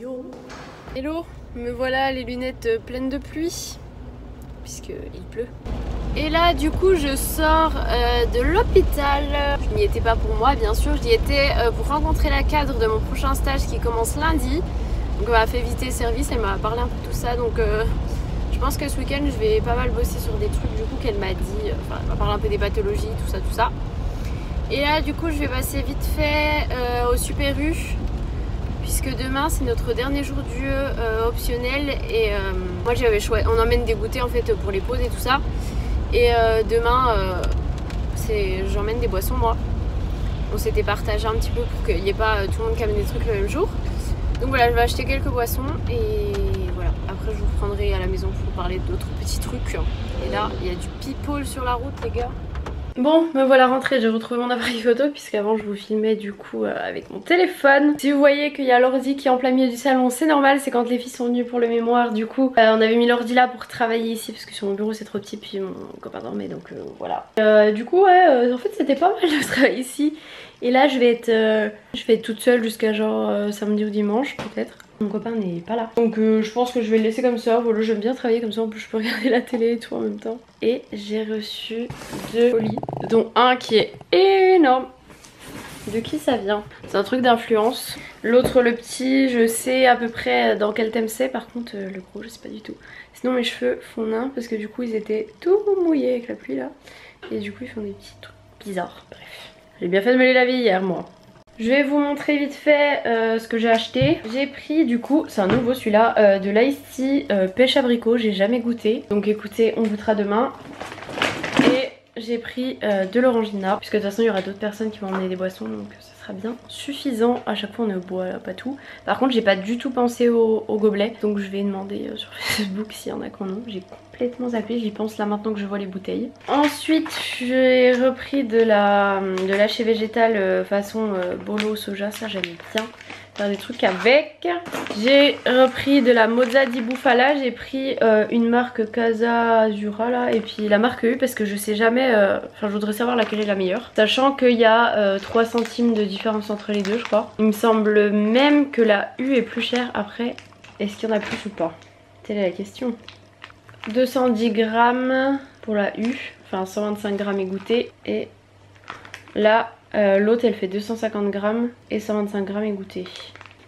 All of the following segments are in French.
Yo. Hello, me voilà les lunettes pleines de pluie, puisqu'il pleut. Et là du coup je sors de l'hôpital. Je n'y étais pas pour moi bien sûr, j'y étais pour rencontrer la cadre de mon prochain stage qui commence lundi. Donc elle m'a fait visiter le service, elle m'a parlé un peu de tout ça. Donc je pense que ce week-end je vais pas mal bosser sur des trucs du coup qu'elle m'a dit. Enfin elle m'a parlé un peu des pathologies, tout ça. Et là du coup je vais passer vite fait au Super U, puisque demain c'est notre dernier jour du optionnel. Et moi j'avais choisi, on emmène des goûters en fait pour les pauses et tout ça. Et demain j'emmène des boissons moi. On s'était partagé un petit peu pour qu'il n'y ait pas tout le monde qui amène des trucs le même jour. Donc voilà, je vais acheter quelques boissons et voilà. Après je vous reprendrai à la maison pour parler d'autres petits trucs. Et là il y a du people sur la route les gars. Bon, me voilà rentrée, j'ai retrouvé mon appareil photo puisqu'avant je vous filmais du coup avec mon téléphone. Si vous voyez qu'il y a l'ordi qui est en plein milieu du salon, c'est normal, c'est quand les filles sont venues pour le mémoire. Du coup on avait mis l'ordi là pour travailler ici parce que sur mon bureau c'est trop petit puis mon copain dormait donc voilà. Du coup ouais, en fait c'était pas mal de travailler ici. Et là je vais être toute seule jusqu'à genre samedi ou dimanche peut-être. Mon copain n'est pas là. Donc je pense que je vais le laisser comme ça. Voilà, j'aime bien travailler comme ça. En plus je peux regarder la télé et tout en même temps. Et j'ai reçu 2 colis, dont un qui est énorme. De qui ça vient? C'est un truc d'influence. L'autre, le petit, je sais à peu près dans quel thème c'est. Par contre le gros je sais pas du tout. Sinon mes cheveux font nain parce que du coup ils étaient tout mouillés avec la pluie là. Et du coup ils font des petits trucs bizarres. Bref. J'ai bien fait de me les laver hier moi. Je vais vous montrer vite fait ce que j'ai acheté. J'ai pris du coup, c'est un nouveau celui-là, de l'Ice Tea pêche abricot. J'ai jamais goûté. Donc écoutez, on goûtera demain. Et j'ai pris de l'orangina. Puisque de toute façon il y aura d'autres personnes qui vont emmener des boissons. Donc ça sera bien suffisant. À chaque fois on ne boit pas tout. Par contre j'ai pas du tout pensé au gobelet. Donc je vais demander sur Facebook s'il y en a qui en ont. J'ai complètement zappé, j'y pense là maintenant que je vois les bouteilles. Ensuite j'ai repris de la lâcher végétal façon bolo soja, ça j'aime bien faire des trucs avec. J'ai repris de la mozza di bufala, j'ai pris une marque Casa Azura là et puis la marque U parce que je sais jamais, enfin je voudrais savoir laquelle est la meilleure. Sachant qu'il y a 3 centimes de différence entre les deux je crois. Il me semble même que la U est plus chère. Après est-ce qu'il y en a plus ou pas? Telle est la question. 210 grammes pour la U, enfin 125 grammes égouttés. Et là l'autre elle fait 250 grammes et 125 grammes égouttés.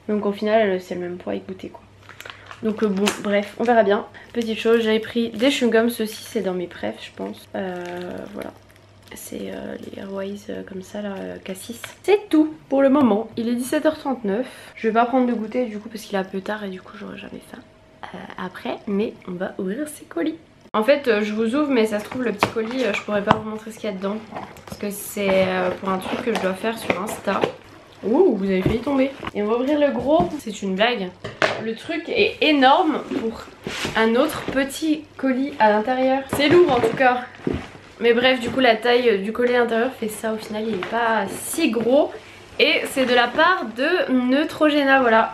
Donc au final c'est le même poids égoutté quoi. Donc bon bref on verra bien. Petite chose, j'avais pris des chewing-gums, ceci c'est dans mes préfs je pense. Voilà. C'est les Airways comme ça là, Cassis. C'est tout pour le moment. Il est 17h39. Je vais pas prendre de goûter du coup parce qu'il est un peu tard et du coup j'aurais jamais faim après, mais on va ouvrir ces colis. En fait je vous ouvre mais ça se trouve le petit colis je pourrais pas vous montrer ce qu'il y a dedans parce que c'est pour un truc que je dois faire sur Insta. Ouh, vous avez failli tomber. Et on va ouvrir le gros, c'est une blague. Le truc est énorme pour un autre petit colis à l'intérieur. C'est lourd en tout cas. Mais bref, du coup la taille du colis à l'intérieur fait ça au final, il est pas si gros. Et c'est de la part de Neutrogena, voilà,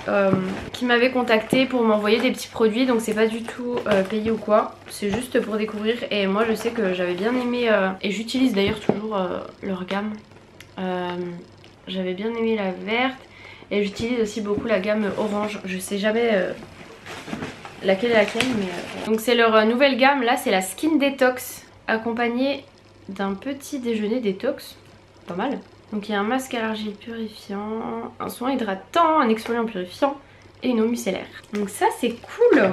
qui m'avait contacté pour m'envoyer des petits produits. Donc c'est pas du tout payé ou quoi, c'est juste pour découvrir. Et moi je sais que j'avais bien aimé, et j'utilise d'ailleurs toujours leur gamme. J'avais bien aimé la verte. Et j'utilise aussi beaucoup la gamme orange. Je sais jamais laquelle est laquelle, mais... Donc c'est leur nouvelle gamme, là c'est la Skin Detox, accompagnée d'un petit déjeuner détox. Pas mal. Donc il y a un masque à l'argile purifiant, un soin hydratant, un exfoliant purifiant et une eau micellaire. Donc ça c'est cool.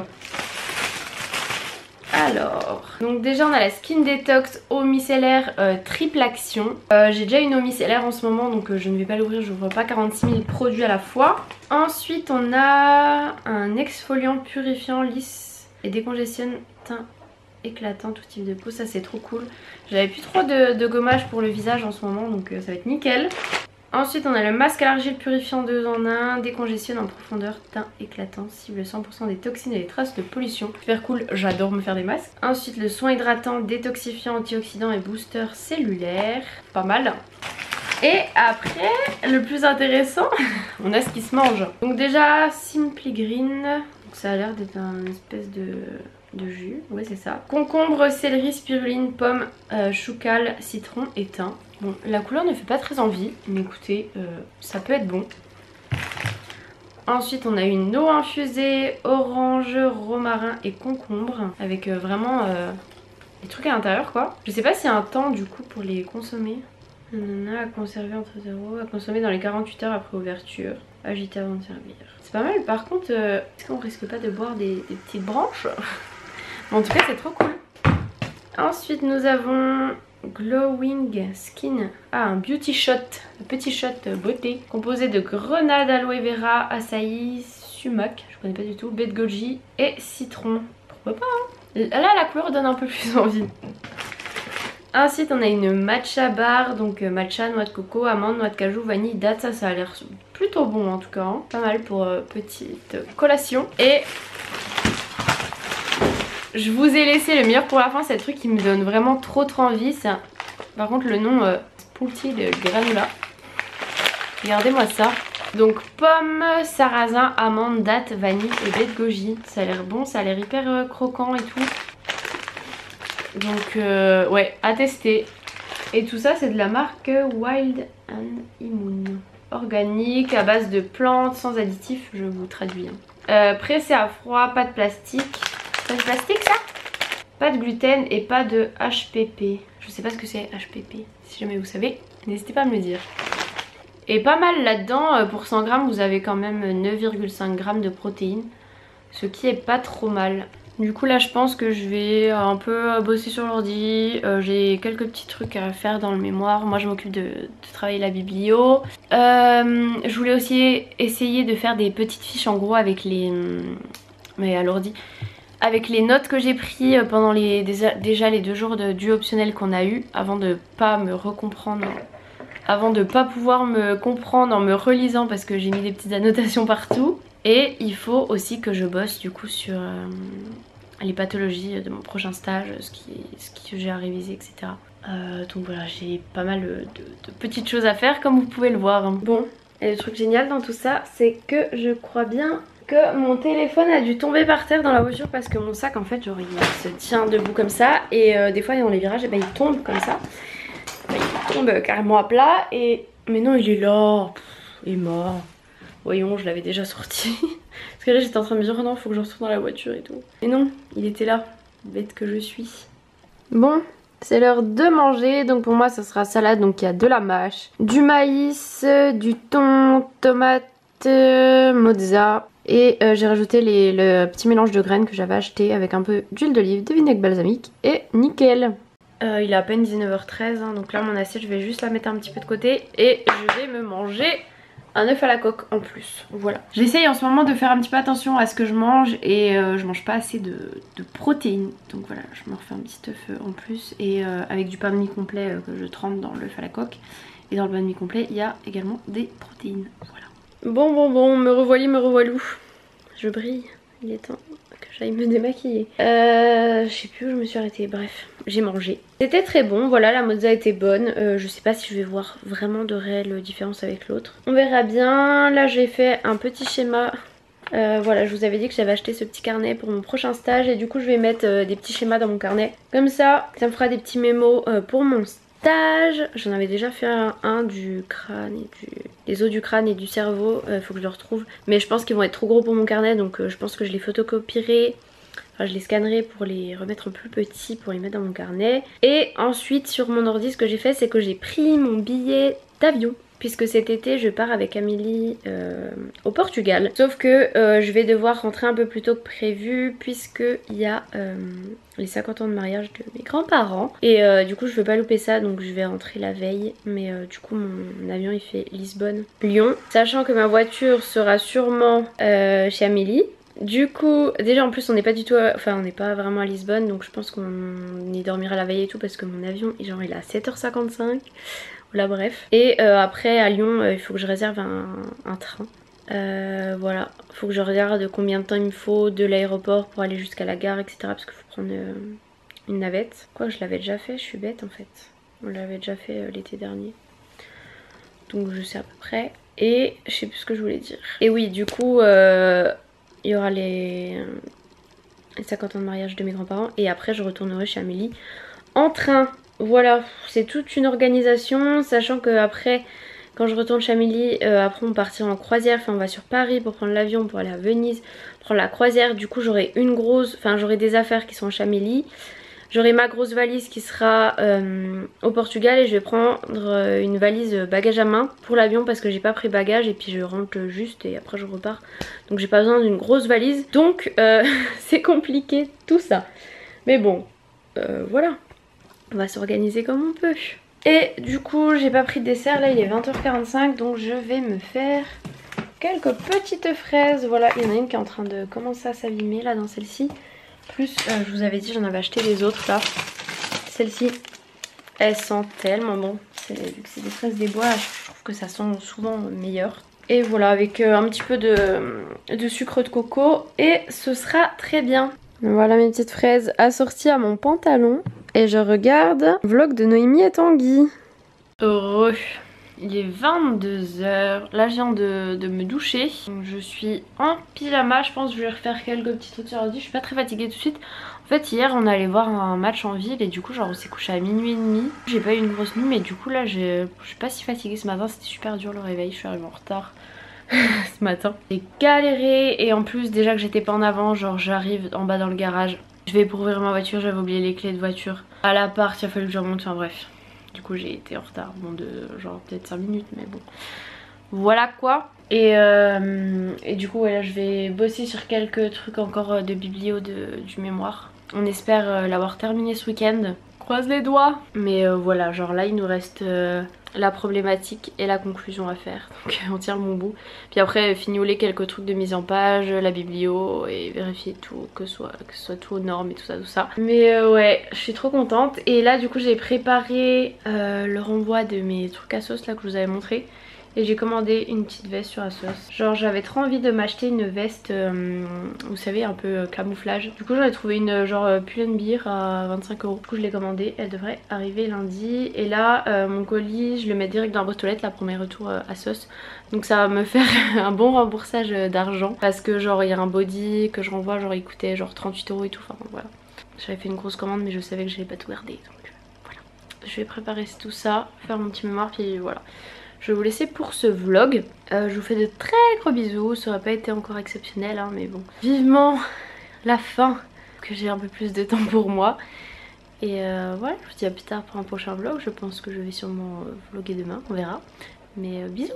Alors, donc déjà on a la Skin Detox eau micellaire triple action. J'ai déjà une eau micellaire en ce moment donc je ne vais pas l'ouvrir, je n'ouvre pas 46 000 produits à la fois. Ensuite on a un exfoliant purifiant lisse et décongestionne teint éclatant tout type de peau, ça c'est trop cool. J'avais plus trop de gommage pour le visage en ce moment donc ça va être nickel. Ensuite on a le masque à l'argile purifiant 2 en 1, décongestionne en profondeur, teint éclatant, cible 100% des toxines et des traces de pollution. Super cool, j'adore me faire des masques. Ensuite le soin hydratant, détoxifiant, antioxydant et booster cellulaire, pas mal. Et après, le plus intéressant, on a ce qui se mange. Donc déjà Simply Green, donc ça a l'air d'être une espèce de jus, ouais c'est ça. Concombre, céleri, spiruline, pomme, choucal, citron et thym. Bon, la couleur ne fait pas très envie, mais écoutez, ça peut être bon. Ensuite on a une eau infusée, orange, romarin et concombre. Avec vraiment des trucs à l'intérieur quoi. Je sais pas s'il y a un temps du coup pour les consommer. On a à conserver entre 0, à consommer dans les 48 heures après ouverture. Agiter avant de servir. C'est pas mal par contre, est-ce qu'on risque pas de boire des petites branches? En tout cas c'est trop cool. Ensuite nous avons Glowing Skin. Ah, un beauty shot, un petit shot beauté. Composé de grenade, aloe vera, açaï, sumac, je connais pas du tout, baie de goji et citron. Pourquoi pas hein. Là la couleur donne un peu plus envie. Ensuite on a une matcha bar, donc matcha, noix de coco, amande, noix de cajou, vanille, date. Ça a l'air plutôt bon en tout cas, hein. Pas mal pour petite collation. Et je vous ai laissé le meilleur pour la fin, c'est le truc qui me donne vraiment trop envie. Par contre le nom Sprouty de granola. Regardez-moi ça. Donc pomme, sarrasin, amande, date, vanille et baie de goji. Ça a l'air bon, ça a l'air hyper croquant et tout. Donc ouais, à tester. Et tout ça c'est de la marque Wild and Immune. Organique, à base de plantes, sans additifs, je vous traduis. Pressé à froid, pas de plastique. Pas de plastique ça? Pas de gluten et pas de HPP. Je sais pas ce que c'est HPP. Si jamais vous savez, n'hésitez pas à me le dire. Et pas mal là-dedans, pour 100 grammes vous avez quand même 9,5 grammes de protéines. Ce qui est pas trop mal. Du coup là je pense que je vais un peu bosser sur l'ordi. J'ai quelques petits trucs à faire dans le mémoire. Moi je m'occupe de travailler la biblio. Je voulais aussi essayer de faire des petites fiches en gros avec les... mais à l'ordi. Avec les notes que j'ai prises pendant déjà les 2 jours du optionnel qu'on a eu. Avant de pas me recomprendre. Avant de pas pouvoir me comprendre en me relisant parce que j'ai mis des petites annotations partout. Et il faut aussi que je bosse du coup sur les pathologies de mon prochain stage, ce que j'ai à réviser, etc. Donc voilà, j'ai pas mal de petites choses à faire comme vous pouvez le voir. Bon, et le truc génial dans tout ça, c'est que je crois bien que mon téléphone a dû tomber par terre dans la voiture parce que mon sac en fait, genre il se tient debout comme ça et des fois dans les virages, et ben, il tombe comme ça. Il tombe carrément à plat et... Mais non, il est là, il est mort. Voyons, je l'avais déjà sorti. Parce que là j'étais en train de me dire oh non, faut que je retourne dans la voiture et tout. Mais non, il était là, bête que je suis. Bon, c'est l'heure de manger. Donc pour moi ça sera salade, donc il y a de la mâche, du maïs, du thon, tomate, mozza. Et j'ai rajouté le petit mélange de graines que j'avais acheté avec un peu d'huile d'olive, de vinaigre balsamique et nickel. Il est à peine 19h13 hein, donc là mon assiette je vais juste la mettre un petit peu de côté et je vais me manger un œuf à la coque en plus, voilà. J'essaye en ce moment de faire un petit peu attention à ce que je mange et je mange pas assez de protéines. Donc voilà, je me refais un petit œuf en plus et avec du pain de mie complet que je trempe dans l'œuf à la coque. Et dans le pain de mie complet, il y a également des protéines, voilà. Bon, me revoilou. Je brille, il est temps que j'aille me démaquiller. Je sais plus où je me suis arrêtée, bref, j'ai mangé. C'était très bon, voilà, la mozza était bonne. Je sais pas si je vais voir vraiment de réelles différences avec l'autre. On verra bien. Là j'ai fait un petit schéma. Voilà, je vous avais dit que j'avais acheté ce petit carnet pour mon prochain stage et du coup je vais mettre des petits schémas dans mon carnet. Comme ça me fera des petits mémos pour mon stage. J'en avais déjà fait un du crâne et des os du crâne et du cerveau, faut que je le retrouve. Mais je pense qu'ils vont être trop gros pour mon carnet, donc je pense que je les photocopierai. Enfin, je les scannerai pour les remettre plus petits pour les mettre dans mon carnet. Et ensuite sur mon ordi ce que j'ai fait c'est que j'ai pris mon billet d'avion. Puisque cet été je pars avec Amélie au Portugal. Sauf que je vais devoir rentrer un peu plus tôt que prévu puisque il y a les 50 ans de mariage de mes grands-parents. Et du coup je veux pas louper ça donc je vais rentrer la veille. Mais du coup mon avion il fait Lisbonne-Lyon. Sachant que ma voiture sera sûrement chez Amélie. Du coup, déjà en plus on n'est pas du tout, on n'est pas vraiment à Lisbonne, donc je pense qu'on y dormira la veille et tout parce que mon avion genre il est à 7h55. Voilà bref. Et après à Lyon il faut que je réserve un train. Voilà, faut que je regarde combien de temps il me faut de l'aéroport pour aller jusqu'à la gare etc. Parce qu'il faut prendre une navette. Quoi, je l'avais déjà fait, je suis bête en fait. On l'avait déjà fait l'été dernier. Donc je sais à peu près. Et je sais plus ce que je voulais dire. Et oui du coup il y aura les 50 ans de mariage de mes grands-parents. Et après je retournerai chez Amélie en train. Voilà, c'est toute une organisation, sachant que après Quand je retourne Chamélie, après on partira en croisière, enfin on va sur Paris pour prendre l'avion pour aller à Venise, prendre la croisière. Du coup j'aurai une grosse, enfin j'aurai des affaires qui sont en Chamélie. J'aurai ma grosse valise qui sera au Portugal et je vais prendre une valise bagage à main pour l'avion parce que j'ai pas pris bagage et puis je rentre juste et après je repars. Donc j'ai pas besoin d'une grosse valise. Donc c'est compliqué tout ça. Mais bon, voilà. On va s'organiser comme on peut. Et du coup j'ai pas pris de dessert, là il est 20h45 donc je vais me faire quelques petites fraises. Voilà, il y en a une qui est en train de commencer à s'abîmer là dans celle-ci. Plus je vous avais dit j'en avais acheté les autres là. Celle-ci elle sent tellement bon. Vu que c'est des fraises des bois, je trouve que ça sent souvent meilleur. Et voilà avec un petit peu de sucre de coco et ce sera très bien. Voilà mes petites fraises assorties à mon pantalon. Et je regarde vlog de Noémie et Tanguy. Heureux. Il est 22h. Là je viens de me doucher. Donc, je suis en pyjama. Je pense que je vais refaire quelques petits trucs sur l'ordi. Je suis pas très fatiguée tout de suite. En fait hier on allait voir un match en ville. Et du coup genre on s'est couché à minuit et demi. J'ai pas eu une grosse nuit. Mais du coup là je suis pas si fatiguée ce matin. C'était super dur le réveil. Je suis arrivée en retard ce matin. J'ai galéré. Et en plus déjà que j'étais pas en avant. Genre j'arrive en bas dans le garage. Je vais pour ouvrir ma voiture, j'avais oublié les clés de voiture. À l'appart, il a fallu que je remonte, enfin bref. Du coup j'ai été en retard, bon de genre peut-être 5 minutes mais bon. Voilà quoi. Et du coup ouais, là je vais bosser sur quelques trucs encore de biblio du mémoire. On espère l'avoir terminé ce week-end. Croise les doigts. Mais voilà, genre là il nous reste la problématique et la conclusion à faire. Donc on tire le bon bout. Puis après fignoler quelques trucs de mise en page, la biblio et vérifier tout, que ce soit tout aux normes et tout ça. Mais ouais, je suis trop contente. Et là du coup j'ai préparé le renvoi de mes trucs à sauce là que je vous avais montré. Et j'ai commandé une petite veste sur Asos. Genre j'avais trop envie de m'acheter une veste, vous savez, un peu camouflage. Du coup j'en ai trouvé une genre Pull&Bear à 25 €. Du coup je l'ai commandée, elle devrait arriver lundi. Et là mon colis je le mets direct dans la boîte aux lettres là pour mes retours Asos. Donc ça va me faire un bon remboursage d'argent. Parce que genre il y a un body que je renvoie, genre il coûtait genre 38 € et tout. Enfin voilà. J'avais fait une grosse commande mais je savais que j'allais pas tout garder. Donc voilà. Je vais préparer tout ça, faire mon petit mémoire puis voilà. Je vais vous laisser pour ce vlog. Je vous fais de très gros bisous. Ça n'aurait pas été encore exceptionnel hein, mais bon. Vivement la fin, que j'ai un peu plus de temps pour moi. Et voilà, je vous dis à plus tard pour un prochain vlog. Je pense que je vais sûrement vlogger demain, on verra. Mais bisous.